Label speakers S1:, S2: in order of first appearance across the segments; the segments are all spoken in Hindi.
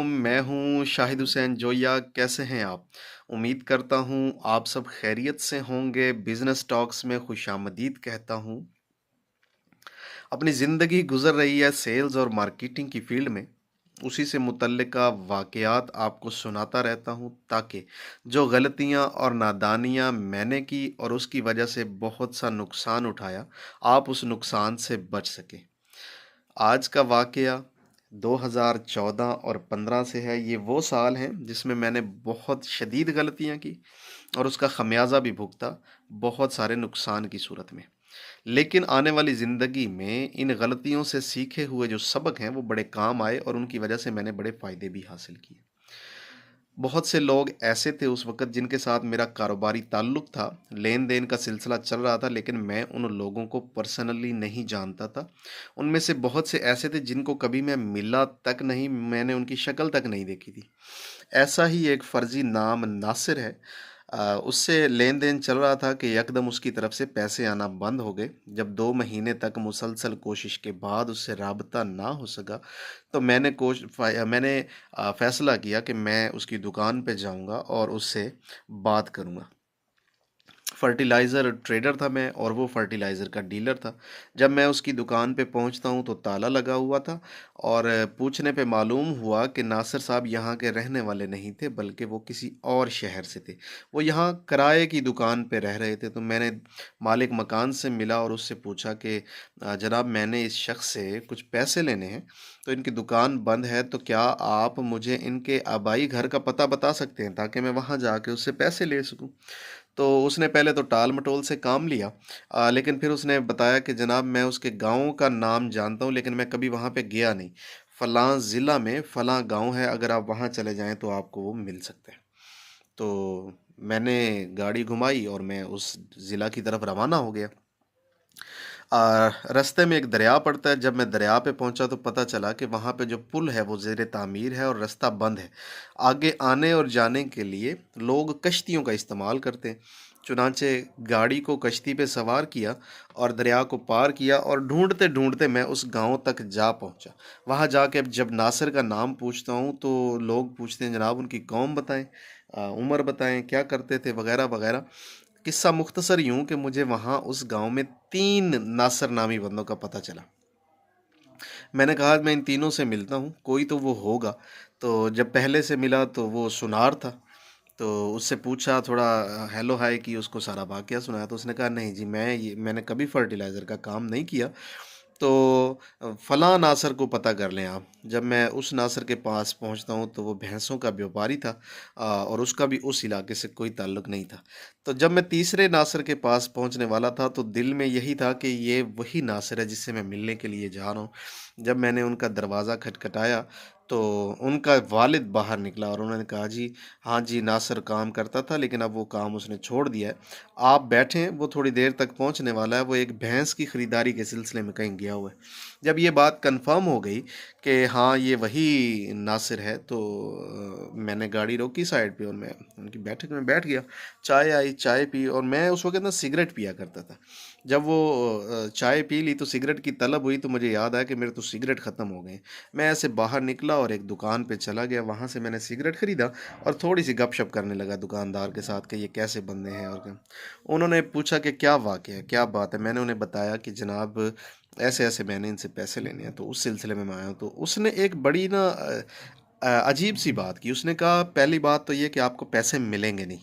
S1: मैं हूँ शाहिद हुसैन जोया, कैसे हैं आप? उम्मीद करता हूँ आप सब खैरियत से होंगे। बिज़नेस टॉक्स में खुशामदीद कहता हूँ। अपनी ज़िंदगी गुज़र रही है सेल्स और मार्केटिंग की फ़ील्ड में। उसी से मुतल्लिका वाक़यात आपको सुनाता रहता हूँ ताकि जो गलतियाँ और नादानियाँ मैंने की और उसकी वजह से बहुत सा नुकसान उठाया, आप उस नुकसान से बच सकें। आज का वाक़या 2014 और 15 से है। ये वो साल हैं जिसमें मैंने बहुत शदीद गलतियाँ की और उसका ख़मियाज़ा भी भुगता, बहुत सारे नुकसान की सूरत में। लेकिन आने वाली ज़िंदगी में इन गलतियों से सीखे हुए जो सबक हैं, वो बड़े काम आए और उनकी वजह से मैंने बड़े फ़ायदे भी हासिल किए। बहुत से लोग ऐसे थे उस वक़्त जिनके साथ मेरा कारोबारी ताल्लुक़ था, लेन-देन का सिलसिला चल रहा था, लेकिन मैं उन लोगों को पर्सनली नहीं जानता था। उनमें से बहुत से ऐसे थे जिनको कभी मैं मिला तक नहीं, मैंने उनकी शक्ल तक नहीं देखी थी। ऐसा ही एक फ़र्ज़ी नाम नासिर है। उससे लेन-देन चल रहा था कि यकदम उसकी तरफ से पैसे आना बंद हो गए। जब 2 महीने तक मुसलसल कोशिश के बाद उससे राब्ता ना हो सका, तो मैंने फ़ैसला किया कि मैं उसकी दुकान पे जाऊँगा और उससे बात करूँगा। फर्टिलाइज़र ट्रेडर था मैं और वो फर्टिलाइज़र का डीलर था। जब मैं उसकी दुकान पे पहुँचता हूँ तो ताला लगा हुआ था और पूछने पे मालूम हुआ कि नासिर साहब यहाँ के रहने वाले नहीं थे, बल्कि वो किसी और शहर से थे। वो यहाँ किराए की दुकान पे रह रहे थे। तो मैंने मालिक मकान से मिला और उससे पूछा कि जनाब, मैंने इस शख़्स से कुछ पैसे लेने हैं, तो इनकी दुकान बंद है, तो क्या आप मुझे इनके आबाई घर का पता बता सकते हैं ताकि मैं वहाँ जाके उससे पैसे ले सकूँ? तो उसने पहले तो टाल-मटोल से काम लिया, लेकिन फिर उसने बताया कि जनाब, मैं उसके गाँव का नाम जानता हूँ, लेकिन मैं कभी वहाँ पे गया नहीं। फलाँ ज़िला में फलाँ गाँव है, अगर आप वहाँ चले जाएँ तो आपको वो मिल सकते हैं। तो मैंने गाड़ी घुमाई और मैं उस ज़िला की तरफ रवाना हो गया। रास्ते में एक दरिया पड़ता है। जब मैं दरिया पे पहुंचा तो पता चला कि वहाँ पे जो पुल है वो ज़ेर तामीर है और रास्ता बंद है। आगे आने और जाने के लिए लोग कश्तियों का इस्तेमाल करते हैं। चुनांचे गाड़ी को कश्ती पे सवार किया और दरिया को पार किया और ढूंढते ढूंढते मैं उस गांव तक जा पहुंचा। वहां जाके जब नासिर का नाम पूछता हूं तो लोग पूछते हैं, जनाब उनकी कौम बताएं, उम्र बताएं, क्या करते थे, वगैरह वगैरह। किस्सा मुख्तसर यूं कि मुझे वहां उस गांव में 3 नासिर नामी बंदों का पता चला। मैंने कहा मैं इन तीनों से मिलता हूँ, कोई तो वो होगा। तो जब पहले से मिला तो वो सुनार था। तो उससे पूछा, थोड़ा हेलो हाय की, उसको सारा वाक़या सुनाया। तो उसने कहा, नहीं जी, मैंने कभी फर्टिलाइज़र का काम नहीं किया। तो फलाँ नासिर को पता कर लें आप। जब मैं उस नासिर के पास पहुंचता हूं तो वो भैंसों का व्यापारी था, और उसका भी उस इलाके से कोई ताल्लुक नहीं था। तो जब मैं तीसरे नासिर के पास पहुंचने वाला था तो दिल में यही था कि ये वही नासिर है जिससे मैं मिलने के लिए जा रहा हूँ। जब मैंने उनका दरवाज़ा खटखटाया तो उनका वालिद बाहर निकला और उन्होंने कहा, जी हाँ जी, नासिर काम करता था लेकिन अब वो काम उसने छोड़ दिया है। आप बैठें, वो थोड़ी देर तक पहुंचने वाला है, वो एक भैंस की ख़रीदारी के सिलसिले में कहीं गया हुआ है। जब ये बात कंफर्म हो गई कि हाँ ये वही नासिर है, तो मैंने गाड़ी रोकी साइड पे और मैं उनकी बैठक में बैठ गया। चाय आई, चाय पी, और मैं उस वक्त ना सिगरेट पिया करता था। जब वो चाय पी ली तो सिगरेट की तलब हुई, तो मुझे याद आया कि मेरे तो सिगरेट ख़त्म हो गए। मैं ऐसे बाहर निकला और एक दुकान पे चला गया, वहाँ से मैंने सिगरेट ख़रीदा और थोड़ी सी गपशप करने लगा दुकानदार के साथ कि ये कैसे बंदे हैं और क्या। उन्होंने पूछा कि क्या वाक़या है, क्या बात है। मैंने उन्हें बताया कि जनाब, ऐसे-ऐसे मैंने इनसे पैसे लेने हैं, तो उस सिलसिले में मैं आया हूँ। तो उसने एक बड़ी ना अजीब-सी बात की। उसने कहा, पहली बात तो ये कि आपको पैसे मिलेंगे नहीं,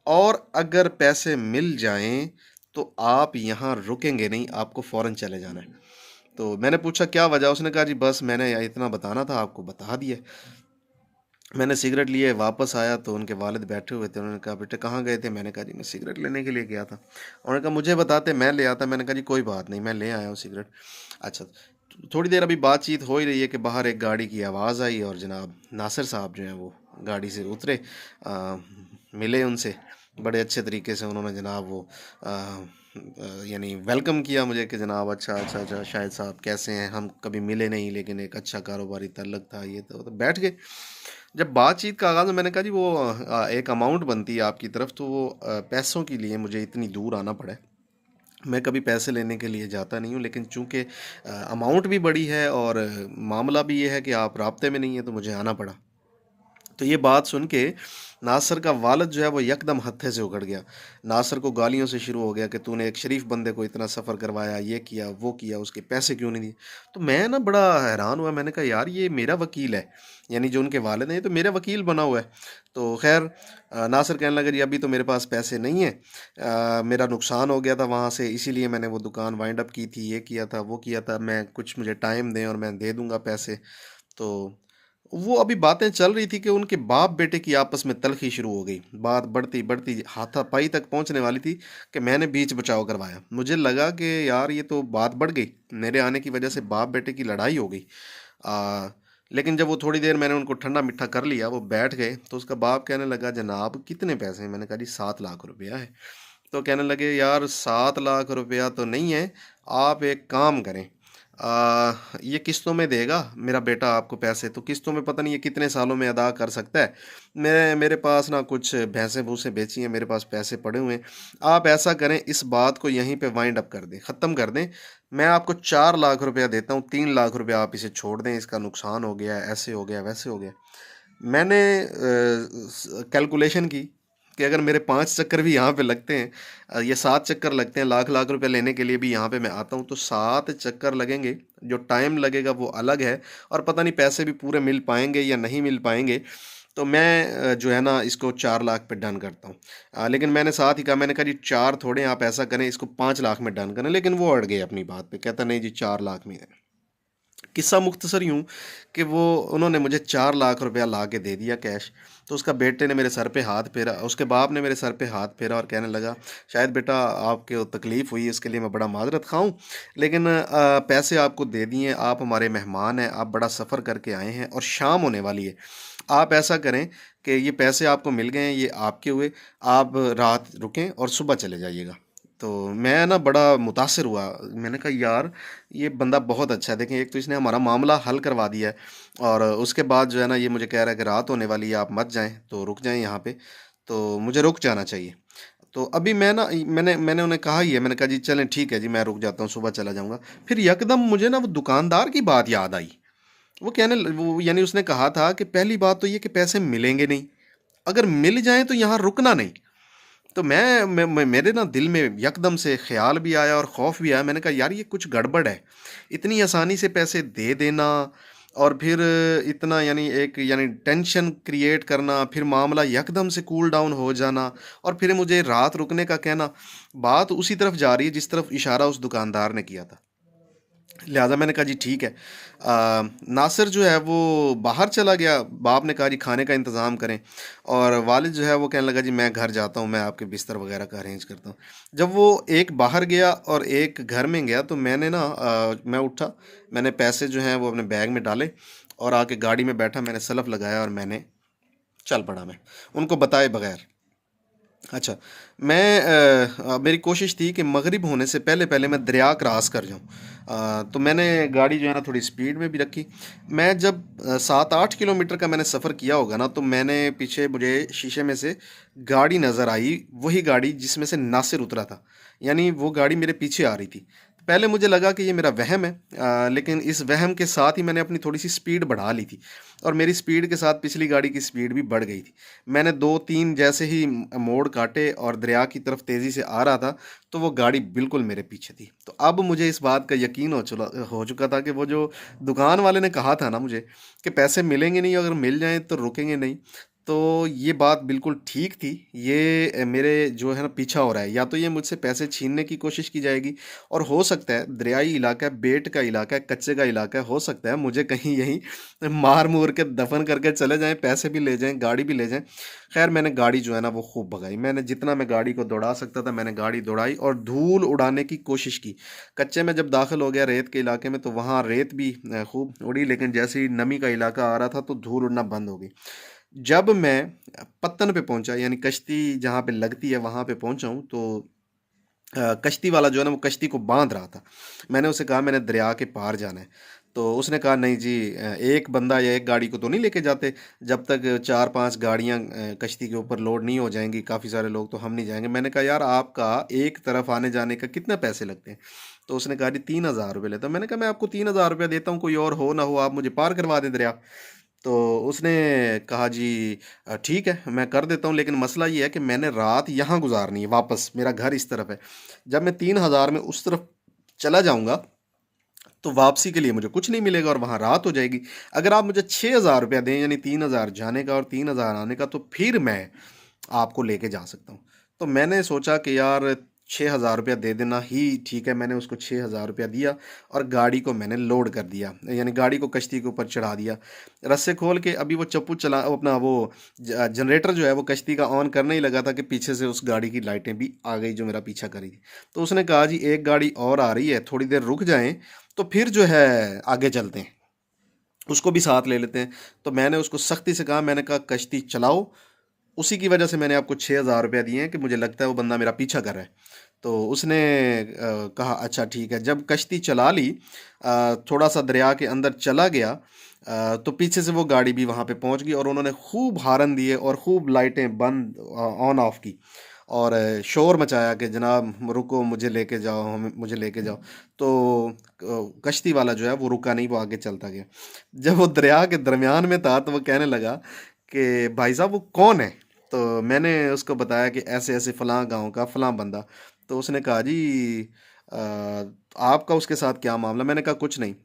S1: और अगर पैसे मिल जाएँ तो आप यहाँ रुकेंगे नहीं, आपको फ़ौरन चले जाना है। तो मैंने पूछा क्या वजह? उसने कहा, जी बस मैंने इतना बताना था, आपको बता दिया। मैंने सिगरेट लिए वापस आया तो उनके वालिद बैठे हुए थे। उन्होंने कहा, बेटे कहाँ गए थे? मैंने कहा, जी मैं सिगरेट लेने के लिए गया था। उन्होंने कहा, मुझे बताते मैं ले आता। मैंने कहा, जी कोई बात नहीं, मैं ले आया हूँ सिगरेट। अच्छा, थोड़ी देर अभी बातचीत हो ही रही है कि बाहर एक गाड़ी की आवाज़ आई और जनाब नासिर साहब जो हैं वो गाड़ी से उतरे। मिले उनसे बड़े अच्छे तरीके से। उन्होंने जनाब वो यानी वेलकम किया मुझे कि जनाब, अच्छा अच्छा अच्छा शाहिद साहब कैसे हैं, हम कभी मिले नहीं लेकिन एक अच्छा कारोबारी ताल्लुक था, ये तो बैठ गए। जब बातचीत का आगाज़, मैंने कहा, जी वो एक अमाउंट बनती है आपकी तरफ, तो वो पैसों के लिए मुझे इतनी दूर आना पड़ा है, मैं कभी पैसे लेने के लिए जाता नहीं हूँ, लेकिन चूँकि अमाउंट भी बड़ी है और मामला भी ये है कि आप राब्ते में नहीं हैं, तो मुझे आना पड़ा। तो ये बात सुन के नासिर का वालिद जो है वो यकदम हत्थे से उखड़ गया। नासिर को गालियों से शुरू हो गया कि तूने एक शरीफ बंदे को इतना सफ़र करवाया, ये किया, वो किया, उसके पैसे क्यों नहीं दिए? तो मैं ना बड़ा हैरान हुआ, मैंने कहा यार ये मेरा वकील है, यानी जो उनके वालिद हैं ये तो मेरा वकील बना हुआ है। तो ख़ैर नासिर कहने लगा जी अभी तो मेरे पास पैसे नहीं हैं, मेरा नुकसान हो गया था वहाँ से, इसीलिए मैंने वो दुकान वाइंड अप की थी, ये किया था, वो किया था, मैं कुछ मुझे टाइम दें और मैं दे दूँगा पैसे। तो वो अभी बातें चल रही थी कि उनके बाप बेटे की आपस में तल्खी शुरू हो गई। बात बढ़ती बढ़ती हाथापाई तक पहुंचने वाली थी कि मैंने बीच बचाव करवाया। मुझे लगा कि यार ये तो बात बढ़ गई, मेरे आने की वजह से बाप बेटे की लड़ाई हो गई। आ, लेकिन जब वो थोड़ी देर मैंने उनको ठंडा मिठा कर लिया, वो बैठ गए, तो उसका बाप कहने लगा जनाब कितने पैसे हैं? मैंने कहा जी 7 लाख रुपया है। तो कहने लगे यार 7 लाख रुपया तो नहीं है, आप एक काम करें, ये किस्तों में देगा मेरा बेटा आपको पैसे, तो किस्तों में पता नहीं ये कितने सालों में अदा कर सकता है। मेरे पास ना कुछ भैंसें भूसें बेची हैं, मेरे पास पैसे पड़े हुए हैं। आप ऐसा करें इस बात को यहीं पे वाइंड अप कर दें, ख़त्म कर दें। मैं आपको 4 लाख रुपया देता हूँ, 3 लाख रुपया आप इसे छोड़ दें, इसका नुकसान हो गया, ऐसे हो गया, वैसे हो गया। मैंने कैलकुलेशन की कि अगर मेरे 5 चक्कर भी यहाँ पे लगते हैं, ये 7 चक्कर लगते हैं, लाख लाख रुपए लेने के लिए भी यहाँ पे मैं आता हूँ, तो 7 चक्कर लगेंगे। जो टाइम लगेगा वो अलग है, और पता नहीं पैसे भी पूरे मिल पाएंगे या नहीं मिल पाएंगे। तो मैं जो है ना इसको 4 लाख पे डन करता हूँ। लेकिन मैंने साथ ही कहा, मैंने कहा जी 4 थोड़े, आप ऐसा करें इसको 5 लाख में डन करें, लेकिन वो अड़ गए अपनी बात पे, कहता नहीं जी 4 लाख में है। किस्सा मुख्तसर यूँ कि वो उन्होंने मुझे 4 लाख रुपया ला के दे दिया कैश। तो उसका बेटे ने मेरे सर पे हाथ फेरा, उसके बाप ने मेरे सर पे हाथ फेरा और कहने लगा शायद बेटा आपको तकलीफ़ हुई, इसके लिए मैं बड़ा माजरत खाऊं, लेकिन पैसे आपको दे दिए, आप हमारे मेहमान हैं, आप बड़ा सफ़र करके आए हैं और शाम होने वाली है। आप ऐसा करें कि ये पैसे आपको मिल गए हैं, ये आपके हुए, आप रात रुकें और सुबह चले जाइएगा। तो मैं ना बड़ा मुतासिर हुआ, मैंने कहा यार ये बंदा बहुत अच्छा है। देखें, एक तो इसने हमारा मामला हल करवा दिया है, और उसके बाद जो है ना ये मुझे कह रहा है कि रात होने वाली है, आप मत जाएं, तो रुक जाएं यहाँ पे। तो मुझे रुक जाना चाहिए। तो अभी मैं ना मैंने मैंने उन्हें कहा ही है, मैंने कहा जी चलें ठीक है जी, मैं रुक जाता हूँ, सुबह चला जाऊँगा। फिर यकदम मुझे ना वो दुकानदार की बात याद आई। वो यानी उसने कहा था कि पहली बात तो ये कि पैसे मिलेंगे नहीं, अगर मिल जाएं तो यहाँ रुकना नहीं। तो मेरे ना दिल में यकदम से ख्याल भी आया और खौफ भी आया। मैंने कहा यार ये कुछ गड़बड़ है, इतनी आसानी से पैसे दे देना, और फिर इतना यानी टेंशन क्रिएट करना, फिर मामला यकदम से कूल डाउन हो जाना, और फिर मुझे रात रुकने का कहना। बात उसी तरफ जा रही है जिस तरफ इशारा उस दुकानदार ने किया था। लिहाजा मैंने कहा जी ठीक है। नासिर जो है वो बाहर चला गया, बाप ने कहा जी खाने का इंतज़ाम करें, और वालिद जो है वो कहने लगा जी मैं घर जाता हूँ, मैं आपके बिस्तर वगैरह का अरेंज करता हूँ। जब वो एक बाहर गया और एक घर में गया, तो मैंने ना मैं उठा, मैंने पैसे जो हैं वो अपने बैग में डाले और आके गाड़ी में बैठा, मैंने सलफ लगाया और मैंने चल पड़ा, मैं उनको बताए बगैर। अच्छा, मैं मेरी कोशिश थी कि मगरिब होने से पहले पहले मैं दरिया क्रॉस कर जाऊं। तो मैंने गाड़ी जो है ना थोड़ी स्पीड में भी रखी। मैं जब 7-8 किलोमीटर का मैंने सफ़र किया होगा ना, तो मैंने पीछे मुझे शीशे में से गाड़ी नज़र आई, वही गाड़ी जिसमें से नासिर उतरा था, यानी वो गाड़ी मेरे पीछे आ रही थी। पहले मुझे लगा कि ये मेरा वहम है, लेकिन इस वहम के साथ ही मैंने अपनी थोड़ी सी स्पीड बढ़ा ली थी, और मेरी स्पीड के साथ पिछली गाड़ी की स्पीड भी बढ़ गई थी। मैंने 2-3 जैसे ही मोड़ काटे और दरिया की तरफ तेज़ी से आ रहा था, तो वो गाड़ी बिल्कुल मेरे पीछे थी। तो अब मुझे इस बात का यकीन हो चुका था कि वो जो दुकान वाले ने कहा था ना मुझे कि पैसे मिलेंगे नहीं, अगर मिल जाएं तो रुकेंगे नहीं, तो ये बात बिल्कुल ठीक थी। ये मेरे जो है ना पीछा हो रहा है, या तो ये मुझसे पैसे छीनने की कोशिश की जाएगी, और हो सकता है दरियाई इलाका है, बेट का इलाका है, कच्चे का इलाका है, हो सकता है मुझे कहीं यहीं मार मूर के दफन करके चले जाएं, पैसे भी ले जाएं, गाड़ी भी ले जाएं। खैर मैंने गाड़ी जो है ना वो खूब भगाई, मैंने जितना मैं गाड़ी को दौड़ा सकता था मैंने गाड़ी दौड़ाई और धूल उड़ाने की कोशिश की। कच्चे में जब दाखिल हो गया रेत के इलाके में, तो वहाँ रेत भी खूब उड़ी, लेकिन जैसे ही नमी का इलाका आ रहा था तो धूल उड़ना बंद हो गई। जब मैं पत्तन पे पहुंचा, यानी कश्ती जहाँ पे लगती है वहाँ पे पहुंचा हूँ, तो कश्ती वाला जो है ना वो कश्ती को बांध रहा था। मैंने उसे कहा मैंने दरिया के पार जाना है। तो उसने कहा नहीं जी, एक बंदा या एक गाड़ी को तो नहीं लेके जाते, जब तक 4-5 गाड़ियाँ कश्ती के ऊपर लोड नहीं हो जाएँगी, काफ़ी सारे लोग, तो हम नहीं जाएँगे। मैंने कहा यार आपका एक तरफ आने-जाने का कितने पैसे लगते हैं? तो उसने कहा जी ₹3000 लेता हूँ। मैंने कहा मैं आपको ₹3000 देता हूँ, कोई और हो ना हो आप मुझे पार करवा दें दरिया। तो उसने कहा जी ठीक है मैं कर देता हूँ, लेकिन मसला ये है कि मैंने रात यहाँ गुज़ारनी है, वापस मेरा घर इस तरफ है। जब मैं 3000 में उस तरफ चला जाऊँगा, तो वापसी के लिए मुझे कुछ नहीं मिलेगा और वहाँ रात हो जाएगी। अगर आप मुझे ₹6000 दें, यानी 3000 जाने का और 3000 आने का, तो फिर मैं आपको लेके जा सकता हूँ। तो मैंने सोचा कि यार ₹6000 दे देना ही ठीक है। मैंने उसको ₹6000 दिया और गाड़ी को मैंने लोड कर दिया, यानी गाड़ी को कश्ती के ऊपर चढ़ा दिया। रस्से खोल के अभी वो चप्पू चला वो अपना वो जनरेटर जो है वो कश्ती का ऑन करने ही लगा था कि पीछे से उस गाड़ी की लाइटें भी आ गई जो मेरा पीछा कर रही थी। तो उसने कहा जी एक गाड़ी और आ रही है, थोड़ी देर रुक जाएँ तो फिर जो है आगे चलते हैं, उसको भी साथ ले लेते हैं। तो मैंने उसको सख्ती से कहा, मैंने कहा कश्ती चलाओ, उसी की वजह से मैंने आपको ₹6000 दिए हैं कि मुझे लगता है वो बंदा मेरा पीछा कर रहा है। तो उसने कहा अच्छा ठीक है। जब कश्ती चला ली, थोड़ा-सा दरिया के अंदर चला गया, तो पीछे से वो गाड़ी भी वहाँ पे पहुँच गई और उन्होंने खूब हॉर्न दिए और खूब लाइटें बंद ऑन ऑफ की और शोर मचाया कि जनाब रुको, मुझे लेके जाओ, हमें मुझे लेके जाओ। तो कश्ती वाला जो है वो रुका नहीं, वो आगे चलता गया। जब वो दरिया के दरमियान में था तो वो कहने लगा कि भाई साहब वो कौन है? तो मैंने उसको बताया कि ऐसे-ऐसे फ़लाँ गाँव का फ़लाँ बंदा। तो उसने कहा जी अ, आपका उसके साथ क्या मामला? मैंने कहा कुछ नहीं।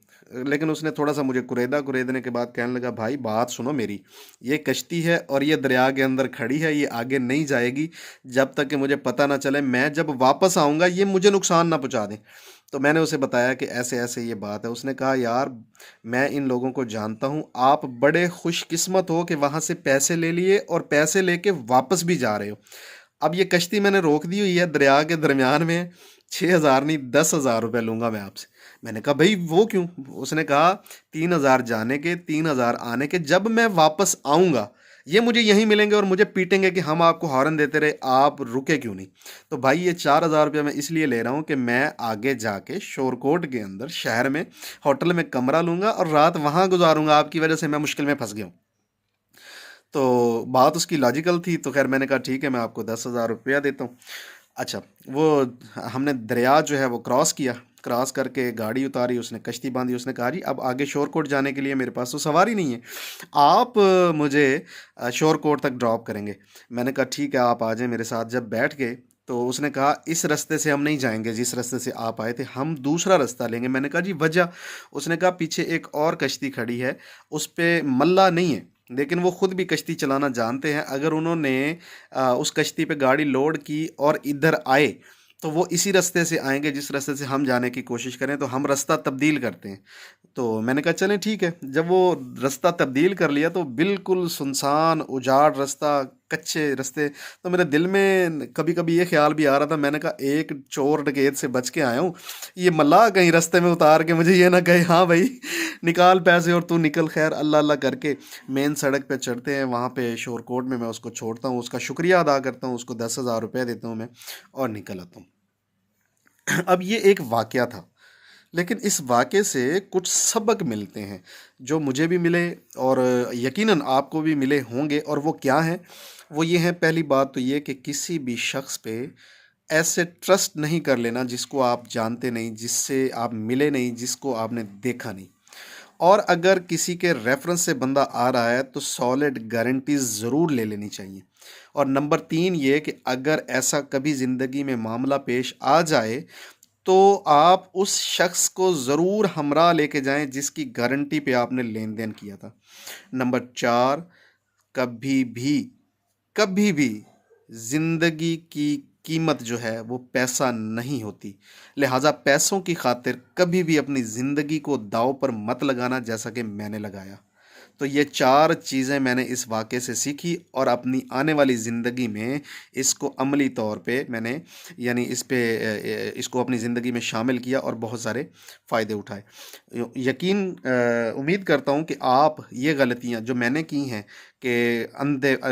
S1: लेकिन उसने थोड़ा-सा मुझे कुरेदा, कुरेदने के बाद कहने लगा भाई बात सुनो मेरी, ये कश्ती है और ये दरिया के अंदर खड़ी है, ये आगे नहीं जाएगी जब तक कि मुझे पता ना चले, मैं जब वापस आऊँगा ये मुझे नुकसान ना पहुँचा दें। तो मैंने उसे बताया कि ऐसे-ऐसे ये बात है। उसने कहा यार मैं इन लोगों को जानता हूँ, आप बड़े खुशकिस्मत हो कि वहाँ से पैसे ले लिए और पैसे लेके वापस भी जा रहे हो। अब ये कश्ती मैंने रोक दी हुई है, दरिया के दरमियान में है, 6000 नहीं ₹10,000 लूँगा मैं आपसे। मैंने कहा भई वो क्यों? उसने कहा 3000 जाने के, 3000 आने के, जब मैं वापस आऊँगा, ये मुझे यहीं मिलेंगे और मुझे पीटेंगे कि हम आपको हॉर्न देते रहे, आप रुके क्यों नहीं? तो भाई ये ₹4000 मैं इसलिए ले रहा हूँ कि मैं आगे जाके शोरकोट के अंदर शहर में होटल में कमरा लूँगा और रात वहाँ गुज़ारूँगा, आपकी वजह से मैं मुश्किल में फँस गया हूँ। तो बात उसकी लॉजिकल थी, तो खैर मैंने कहा ठीक है मैं आपको ₹10,000 देता हूँ। अच्छा, वो हमने दरिया जो है वो क्रॉस किया, क्रॉस करके गाड़ी उतारी, उसने कश्ती बांधी, उसने कहा जी अब आगे शोरकोट जाने के लिए मेरे पास तो सवारी नहीं है, आप मुझे शोरकोट तक ड्रॉप करेंगे। मैंने कहा ठीक है आप आ जाएं मेरे साथ। जब बैठ गए तो उसने कहा इस रास्ते से हम नहीं जाएंगे जिस रास्ते से आप आए थे, हम दूसरा रास्ता लेंगे। मैंने कहा जी वजह? उसने कहा पीछे एक और कश्ती खड़ी है, उस पे मल्ला नहीं है, लेकिन वो खुद भी कश्ती चलाना जानते हैं। अगर उन्होंने उस कश्ती पे गाड़ी लोड की और इधर आए तो वो इसी रास्ते से आएंगे जिस रास्ते से हम जाने की कोशिश करें, तो हम रास्ता तब्दील करते हैं। तो मैंने कहा चलें ठीक है। जब वो रास्ता तब्दील कर लिया तो बिल्कुल सुनसान उजाड़ रास्ता, कच्चे रास्ते। तो मेरे दिल में कभी कभी ये ख्याल भी आ रहा था, मैंने कहा एक चोर डकैत से बच के आया हूँ, ये मल्लाह कहीं रास्ते में उतार के मुझे ये ना कहे हाँ भाई निकाल पैसे और तू निकल। खैर अल्लाह अल्लाह करके मेन सड़क पे चढ़ते हैं, वहाँ पे शोरकोट में मैं उसको छोड़ता हूँ, उसका शुक्रिया अदा करता हूँ, उसको ₹10,000 देता हूँ मैं और निकल आता हूँ। अब ये एक वाक़या था, लेकिन इस वाक़ये से कुछ सबक मिलते हैं, जो मुझे भी मिले और यकीनन आपको भी मिले होंगे। और वो क्या हैं? वो ये हैं, पहली बात तो ये कि किसी भी शख़्स पे ऐसे ट्रस्ट नहीं कर लेना जिसको आप जानते नहीं, जिससे आप मिले नहीं, जिसको आपने देखा नहीं। और अगर किसी के रेफ़रेंस से बंदा आ रहा है तो सॉलिड गारंटीज़ ज़रूर ले लेनी चाहिए। और नंबर 3 ये कि अगर ऐसा कभी ज़िंदगी में मामला पेश आ जाए तो आप उस शख्स को ज़रूर हमरा लेके जाएं जिसकी गारंटी पे आपने लेन देन किया था। नंबर 4, कभी भी कभी भी ज़िंदगी की कीमत जो है वो पैसा नहीं होती। लिहाजा पैसों की खातिर कभी भी अपनी ज़िंदगी को दांव पर मत लगाना जैसा कि मैंने लगाया। तो ये 4 चीज़ें मैंने इस वाक़ये से सीखी और अपनी आने वाली ज़िंदगी में इसको अमली तौर पे मैंने, यानी इसको अपनी ज़िंदगी में शामिल किया और बहुत सारे फ़ायदे उठाए। उम्मीद करता हूँ कि आप ये गलतियाँ जो मैंने की हैं कि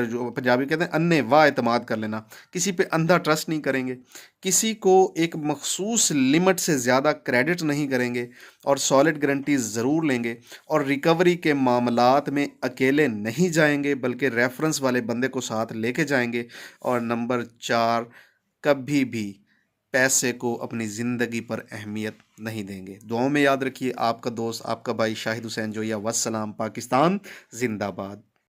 S1: जो पंजाबी कहते हैं अन्ने वाह एतमाद कर लेना, किसी पे अंधा ट्रस्ट नहीं करेंगे, किसी को एक मखसूस लिमिट से ज़्यादा क्रेडिट नहीं करेंगे और सॉलिड गारंटी ज़रूर लेंगे और रिकवरी के मामलात में अकेले नहीं जाएंगे बल्कि रेफरेंस वाले बंदे को साथ लेके जाएंगे। और नंबर 4, कभी भी पैसे को अपनी ज़िंदगी पर अहमियत नहीं देंगे। दुआओं में याद रखिए। आपका दोस्त, आपका भाई शाहिद हुसैन जोया। वस्सलाम। पाकिस्तान जिंदाबाद।